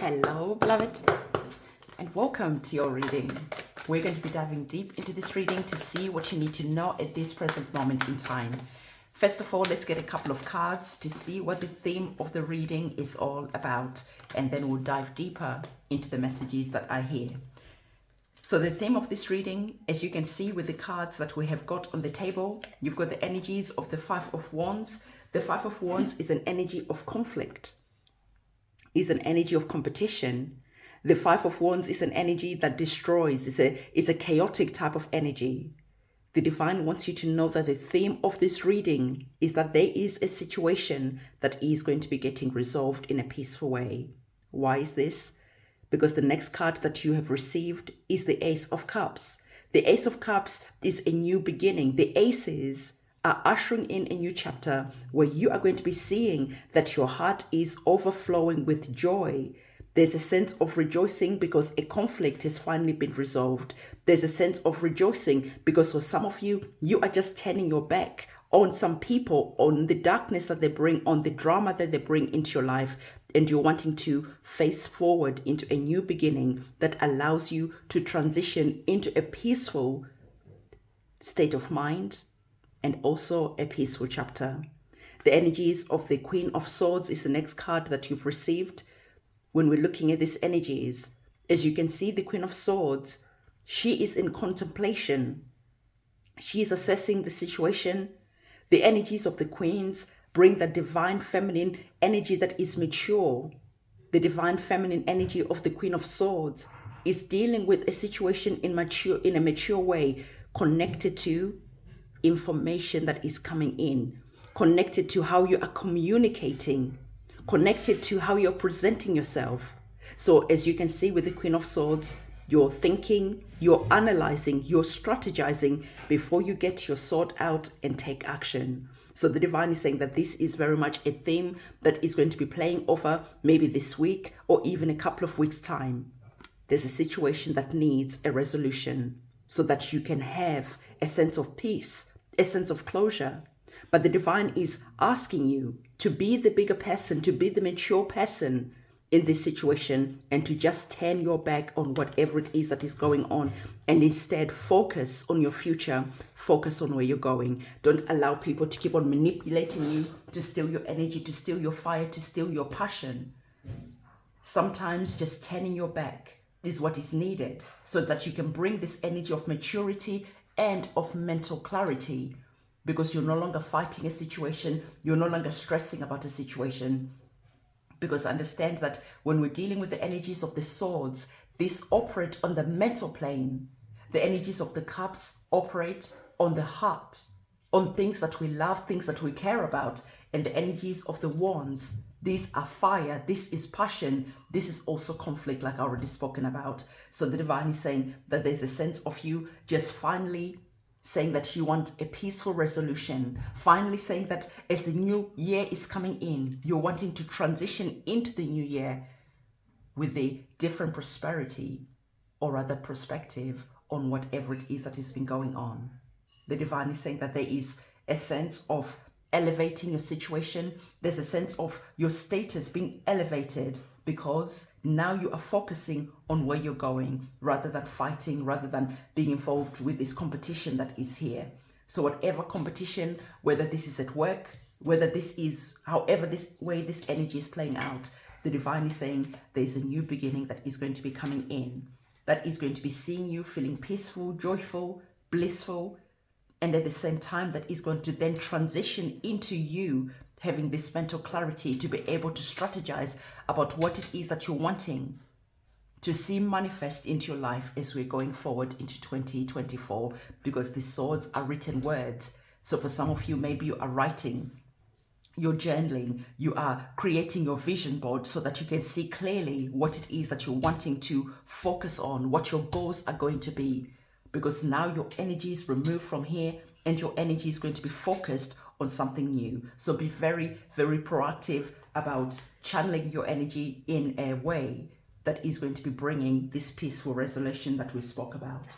Hello, beloved, and welcome to your reading. We're going to be diving deep into this reading to see what you need to know at this present moment in time. First of all, let's get a couple of cards to see what the theme of the reading is all about, and then we'll dive deeper into the messages that I hear. So the theme of this reading, as you can see with the cards that we have got on the table, you've got the energies of the Five of Wands. The Five of Wands is an energy of conflict, is an energy of competition. The Five of Wands is an energy that destroys. It's a chaotic type of energy. The Divine wants you to know that the theme of this reading is that there is a situation that is going to be getting resolved in a peaceful way. Why is this? Because the next card that you have received is the Ace of Cups. The Ace of Cups is a new beginning. The Aces are ushering in a new chapter where you are going to be seeing that your heart is overflowing with joy. There's a sense of rejoicing because a conflict has finally been resolved. There's a sense of rejoicing because for some of you, you are just turning your back on some people, on the darkness that they bring, on the drama that they bring into your life, and you're wanting to face forward into a new beginning that allows you to transition into a peaceful state of mind and also a peaceful chapter. The energies of the Queen of Swords is the next card that you've received. When we're looking at these energies, as you can see, the Queen of Swords, she is in contemplation. She is assessing the situation. The energies of the Queens bring the divine feminine energy that is mature. The divine feminine energy of the Queen of Swords is dealing with a situation in a mature way, connected to information that is coming in, connected to how you are communicating, connected to how you're presenting yourself. So as you can see with the Queen of Swords, you're thinking, you're analyzing, you're strategizing before you get your sword out and take action. So the Divine is saying that this is very much a theme that is going to be playing over maybe this week or even a couple of weeks' time. There's a situation that needs a resolution so that you can have a sense of peace, a sense of closure. But the Divine is asking you to be the bigger person, to be the mature person in this situation, and to just turn your back on whatever it is that is going on and instead focus on your future, focus on where you're going. Don't allow people to keep on manipulating you, to steal your energy, to steal your fire, to steal your passion. Sometimes just turning your back is what is needed so that you can bring this energy of maturity and of mental clarity, because you're no longer fighting a situation, you're no longer stressing about a situation. Because understand that when we're dealing with the energies of the swords, these operate on the mental plane. The energies of the cups operate on the heart, on things that we love, things that we care about. And the energies of the wands, these are fire, this is passion, this is also conflict, like I already spoken about. So the Divine is saying that there's a sense of you just finally saying that you want a peaceful resolution, finally saying that as the new year is coming in, you're wanting to transition into the new year with a different prosperity, or rather perspective, on whatever it is that has been going on. The Divine is saying that there is a sense of elevating your situation. There's a sense of your status being elevated, because now you are focusing on where you're going rather than fighting, rather than being involved with this competition that is here. So whatever competition, whether this is at work, whether this is, however this way this energy is playing out, the Divine is saying there's a new beginning that is going to be coming in, that is going to be seeing you feeling peaceful, joyful, blissful, and at the same time that is going to then transition into you having this mental clarity to be able to strategize about what it is that you're wanting to see manifest into your life as we're going forward into 2024, because the swords are written words. So for some of you, maybe you are writing, you're journaling, you are creating your vision board so that you can see clearly what it is that you're wanting to focus on, what your goals are going to be, because now your energy is removed from here and your energy is going to be focused on something new. So be very, very proactive about channeling your energy in a way that is going to be bringing this peaceful resolution that we spoke about.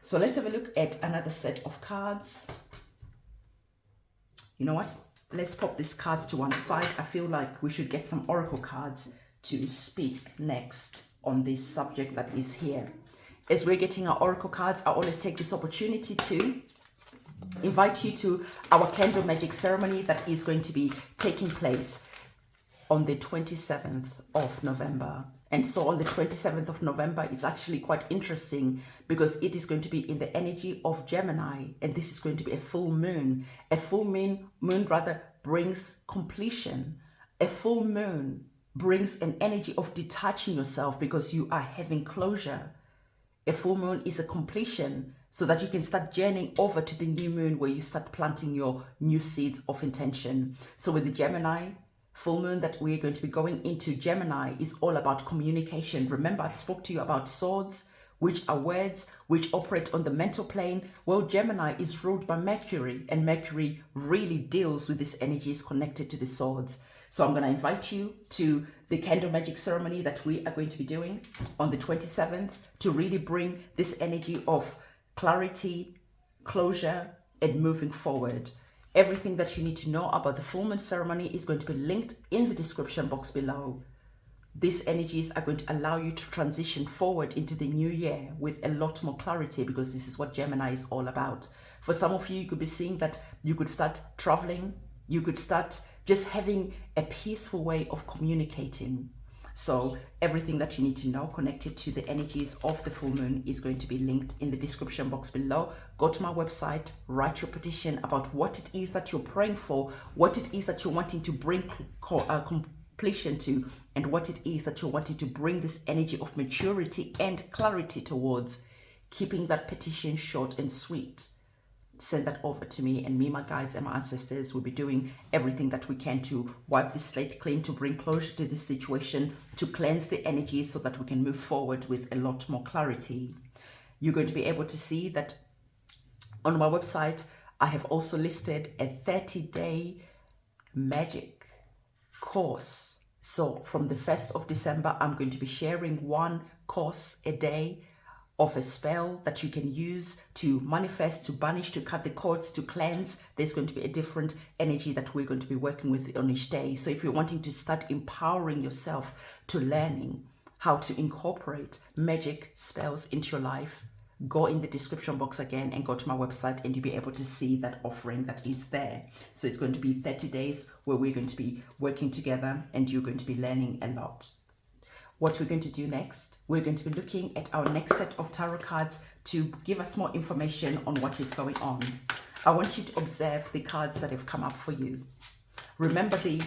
So let's have a look at another set of cards. You know what? Let's pop these cards to one side. I feel like we should get some oracle cards to speak next on this subject that is here. As we're getting our oracle cards, I always take this opportunity to invite you to our candle magic ceremony that is going to be taking place on the 27th of November. And so on the 27th of November, it's actually quite interesting because it is going to be in the energy of Gemini, and this is going to be a full moon. A full moon brings completion. A full moon brings an energy of detaching yourself because you are having closure. A full moon is a completion so that you can start journeying over to the new moon where you start planting your new seeds of intention. So with the Gemini full moon that we're going to be going into, Gemini is all about communication. Remember, I spoke to you about swords, which are words which operate on the mental plane. Well, Gemini is ruled by Mercury, and Mercury really deals with these energies connected to the swords. So I'm going to invite you to the candle magic ceremony that we are going to be doing on the 27th to really bring this energy of clarity, closure, and moving forward. Everything that you need to know about the full moon ceremony is going to be linked in the description box below. These energies are going to allow you to transition forward into the new year with a lot more clarity, because this is what Gemini is all about. For some of you, you could be seeing that you could start traveling. You could start just having a peaceful way of communicating. So everything that you need to know connected to the energies of the full moon is going to be linked in the description box below. Go to my website, write your petition about what it is that you're praying for, what it is that you're wanting to bring completion to, and what it is that you're wanting to bring this energy of maturity and clarity towards. Keeping that petition short and sweet. Send that over to me, and me, my guides, and my ancestors will be doing everything that we can to wipe this slate clean, to bring closure to this situation, to cleanse the energy so that we can move forward with a lot more clarity. You're going to be able to see that on my website, I have also listed a 30-day magic course. So from the 1st of December, I'm going to be sharing one course a day of a spell that you can use to manifest, to banish, to cut the cords, to cleanse. There's going to be a different energy that we're going to be working with on each day. So if you're wanting to start empowering yourself to learning how to incorporate magic spells into your life, go in the description box again and go to my website, and you'll be able to see that offering that is there. So it's going to be 30 days where we're going to be working together, and you're going to be learning a lot. What we're going to do next, we're going to be looking at our next set of tarot cards to give us more information on what is going on. I want you to observe the cards that have come up for you. Remember the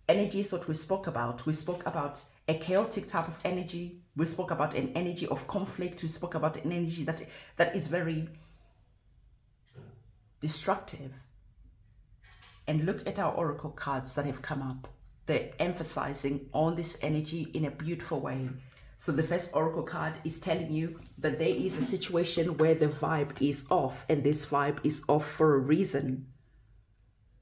energies that we spoke about. We spoke about a chaotic type of energy. We spoke about an energy of conflict. We spoke about an energy that is very destructive. And look at our oracle cards that have come up. They're emphasizing on this energy in a beautiful way. So the first oracle card is telling you that there is a situation where the vibe is off, and this vibe is off for a reason.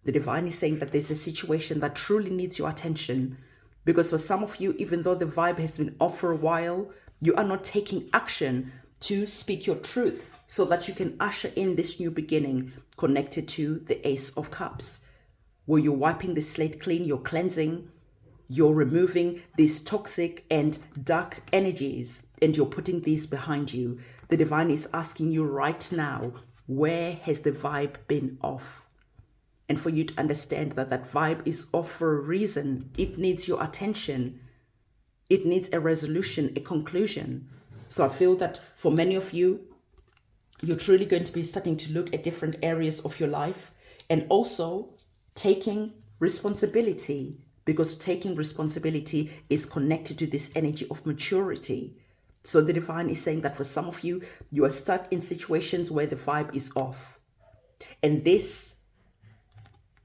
The divine is saying that there's a situation that truly needs your attention, because for some of you, even though the vibe has been off for a while, you are not taking action to speak your truth so that you can usher in this new beginning connected to the Ace of Cups. Where you're wiping the slate clean, you're cleansing, you're removing these toxic and dark energies, and you're putting these behind you. The divine is asking you right now, where has the vibe been off? And for you to understand that that vibe is off for a reason. It needs your attention. It needs a resolution, a conclusion. So I feel that for many of you, you're truly going to be starting to look at different areas of your life, and also taking responsibility, because taking responsibility is connected to this energy of maturity. So the divine is saying that for some of you, you are stuck in situations where the vibe is off. And this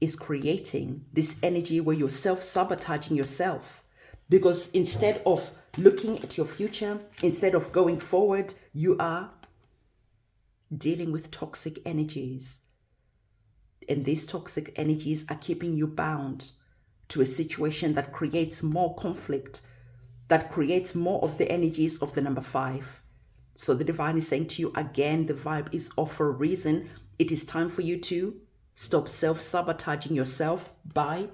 is creating this energy where you're self-sabotaging yourself. Because instead of looking at your future, instead of going forward, you are dealing with toxic energies. And these toxic energies are keeping you bound to a situation that creates more conflict, that creates more of the energies of the number 5. So the divine is saying to you again, the vibe is off for a reason. It is time for you to stop self-sabotaging yourself by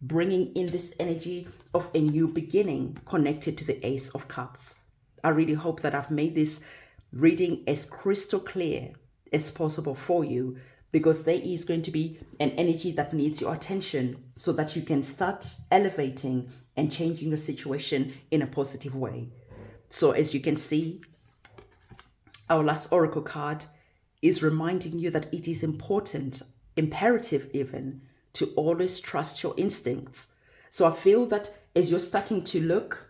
bringing in this energy of a new beginning connected to the Ace of Cups. I really hope that I've made this reading as crystal clear as possible for you, because there is going to be an energy that needs your attention so that you can start elevating and changing your situation in a positive way. So as you can see, our last oracle card is reminding you that it is important, imperative even, to always trust your instincts. So I feel that as you're starting to look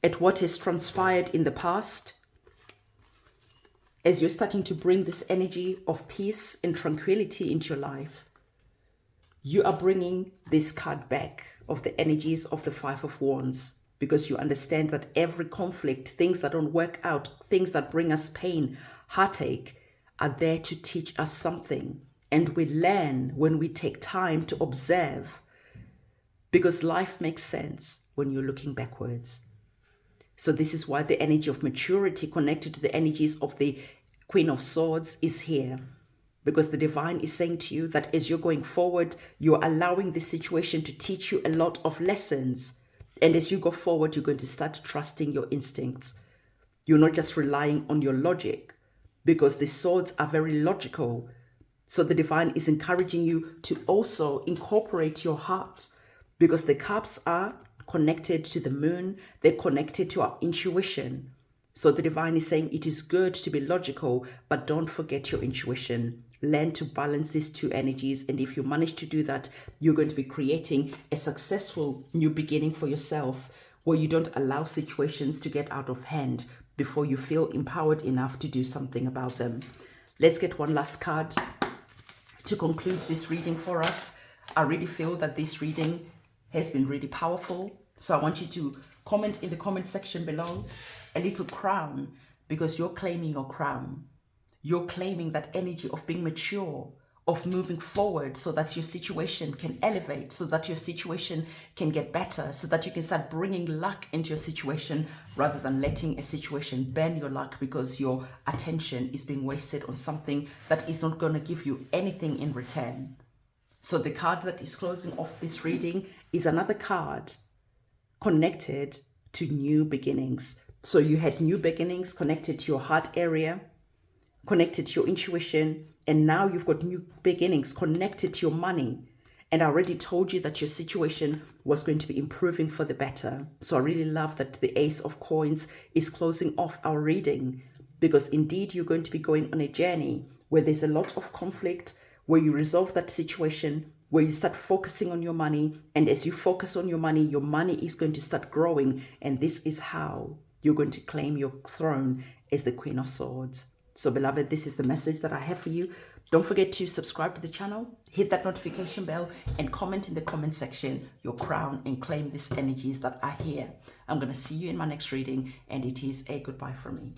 at what has transpired in the past, as you're starting to bring this energy of peace and tranquility into your life, you are bringing this card back of the energies of the Five of Wands, because you understand that every conflict, things that don't work out, things that bring us pain, heartache, are there to teach us something. And we learn when we take time to observe, because life makes sense when you're looking backwards. So this is why the energy of maturity connected to the energies of the Queen of Swords is here. Because the divine is saying to you that as you're going forward, you're allowing this situation to teach you a lot of lessons. And as you go forward, you're going to start trusting your instincts. You're not just relying on your logic, because the swords are very logical. So the divine is encouraging you to also incorporate your heart, because the cups are connected to the moon. They're connected to our intuition. So the divine is saying it is good to be logical, but don't forget your intuition. Learn to balance these two energies. And if you manage to do that, you're going to be creating a successful new beginning for yourself, where you don't allow situations to get out of hand before you feel empowered enough to do something about them. Let's get one last card to conclude this reading for us. I really feel that this reading has been really powerful. So I want you to comment in the comment section below a little crown, because you're claiming your crown. You're claiming that energy of being mature, of moving forward, so that your situation can elevate, so that your situation can get better, so that you can start bringing luck into your situation, rather than letting a situation burn your luck because your attention is being wasted on something that is not going to give you anything in return. So the card that is closing off this reading is another card connected to new beginnings. So you had new beginnings connected to your heart area, connected to your intuition, and now you've got new beginnings connected to your money. And I already told you that your situation was going to be improving for the better. So I really love that the Ace of Coins is closing off our reading, because indeed you're going to be going on a journey where there's a lot of conflict, where you resolve that situation, where you start focusing on your money. And as you focus on your money is going to start growing. And this is how you're going to claim your throne as the Queen of Swords. So beloved, this is the message that I have for you. Don't forget to subscribe to the channel, hit that notification bell, and comment in the comment section your crown and claim these energies that are here. I'm going to see you in my next reading, and it is a goodbye from me.